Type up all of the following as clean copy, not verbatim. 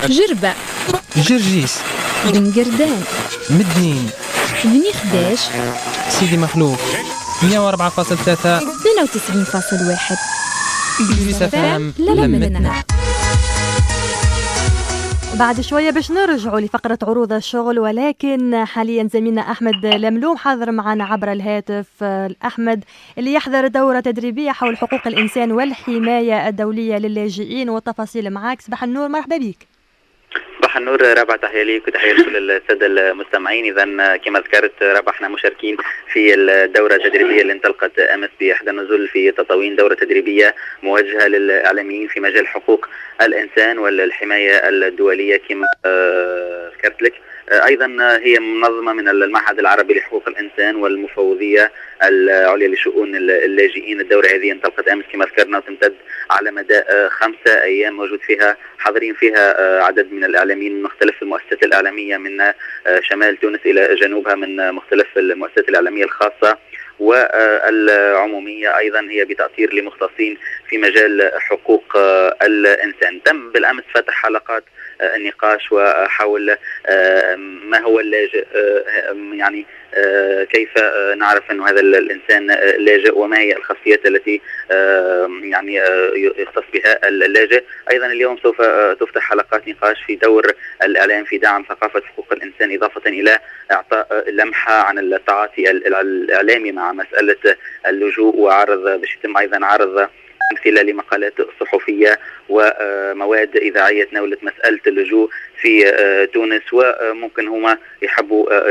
جربة، جرجيس، بن قردان، مدنين، بني خداش، سيدي مخلوف، 104.3 92.1 إدريس FM لمتنا. بعد شوية باش نرجعوا لفقرة عروض الشغل، ولكن حاليا زميلنا أحمد لملوم حاضر معنا عبر الهاتف. أحمد اللي يحضر دورة تدريبية حول حقوق الإنسان والحماية الدولية للاجئين، والتفاصيل معك. صباح النور، مرحبا بك. صباح النور، رابع تحية ليك وتحية لكل السادة المستمعين. إذا كما ذكرت رابع، احنا مشاركين في الدورة التدريبية اللي انطلقت أمس بإحدى النزول في تطاوين، دورة تدريبية موجهة للإعلاميين في مجال حقوق الإنسان والحماية الدولية كما ذكرت لك. أيضا هي منظمة من المعهد العربي لحقوق الإنسان والمفوضية العليا لشؤون اللاجئين. الدورة هذه انطلقت أمس كما ذكرنا وتمتد على مدى 5 أيام، موجود فيها حاضرين فيها عدد من الإعلاميين من مختلف المؤسسات الإعلامية من شمال تونس إلى جنوبها، من مختلف المؤسسات الإعلامية الخاصة والعمومية. أيضا هي بتأطير لمختصين في مجال حقوق الإنسان. تم بالأمس فتح حلقات النقاش وحول ما هو اللاجئ، يعني كيف نعرف أن هذا الإنسان لاجئ، وما هي الخاصيات التي يعني يختص بها اللاجئ. أيضا اليوم سوف تفتح حلقات نقاش في دور الإعلام في دعم ثقافة حقوق الإنسان، إضافة إلى إعطاء لمحة عن التعاطي الإعلامي مع مسألة اللجوء، وعرض باش يتم أيضا عرض أمثلة لمقالات صحفية ومواد إذاعية تناولت مسألة اللجوء في تونس. وممكن هما يحبوا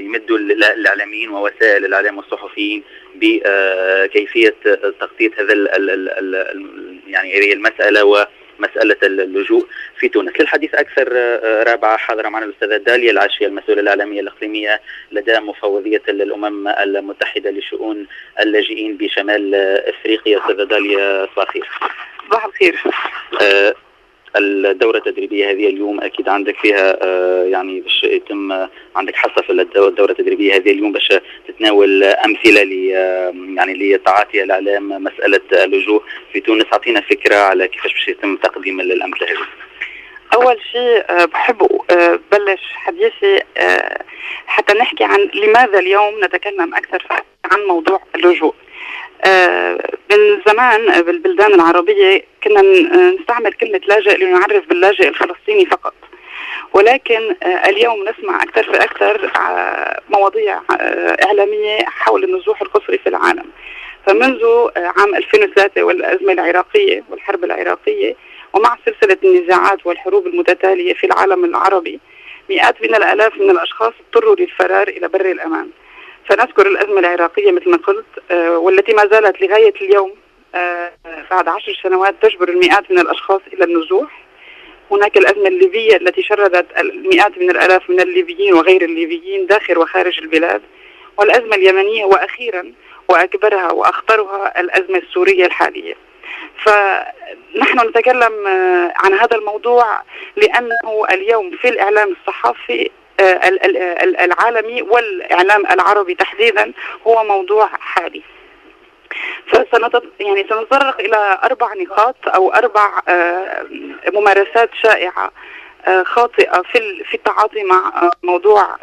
يمدوا الإعلاميين ووسائل الإعلام والصحفيين بكيفية تغطية هذا يعني هذه المسألة ومسألة اللجوء في تونس. للحديث أكثر رابعة حاضرة معنا الأستاذة داليا العاشية، المسؤولة الإعلامية الإقليمية لدى مفوضية الأمم المتحدة لشؤون اللاجئين بشمال أفريقيا. أستاذة داليا، صباح الخير. صباح الخير. الدورة التدريبية هذه اليوم أكيد عندك فيها يعني باش يتم عندك حصة في الدورة التدريبية هذه اليوم باش تتناول أمثلة يعني لتعاطي الإعلام مسألة اللجوء في تونس. أعطينا فكرة على كيفاش باش يتم تقديم الأمثلة هذه. أول شيء بحب بلش حديثي حتى نحكي عن لماذا اليوم نتكلم أكثر عن موضوع اللجوء. من زمان بالبلدان العربية كنا نستعمل كلمة لاجئ لنعرف باللاجئ الفلسطيني فقط، ولكن اليوم نسمع أكثر فأكثر مواضيع إعلامية حول النزوح القسري في العالم. فمنذ عام 2003 والأزمة العراقية والحرب العراقية، ومع سلسلة النزاعات والحروب المتتالية في العالم العربي، مئات من الآلاف من الأشخاص اضطروا للفرار إلى بر الأمان. فنذكر الأزمة العراقية مثل ما قلت، والتي ما زالت لغاية اليوم بعد 10 سنوات تجبر المئات من الأشخاص إلى النزوح. هناك الأزمة الليبية التي شردت المئات من الآلاف من الليبيين وغير الليبيين داخل وخارج البلاد، والأزمة اليمنية، وأخيرا وأكبرها وأخطرها الأزمة السورية الحالية. فنحن نتكلم عن هذا الموضوع لأنه اليوم في الإعلام الصحفي العالمي والإعلام العربي تحديدا هو موضوع حالي. سنتطرق إلى 4 نقاط أو 4 ممارسات شائعة خاطئة في التعاطي مع موضوع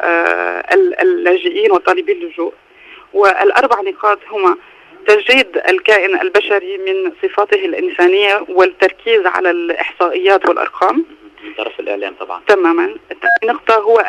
اللاجئين وطالبي اللجوء. وال4 نقاط هما تجريد الكائن البشري من صفاته الإنسانية والتركيز على الإحصائيات والأرقام من طرف الإعلام طبعا. تماما. الثاني نقطة هو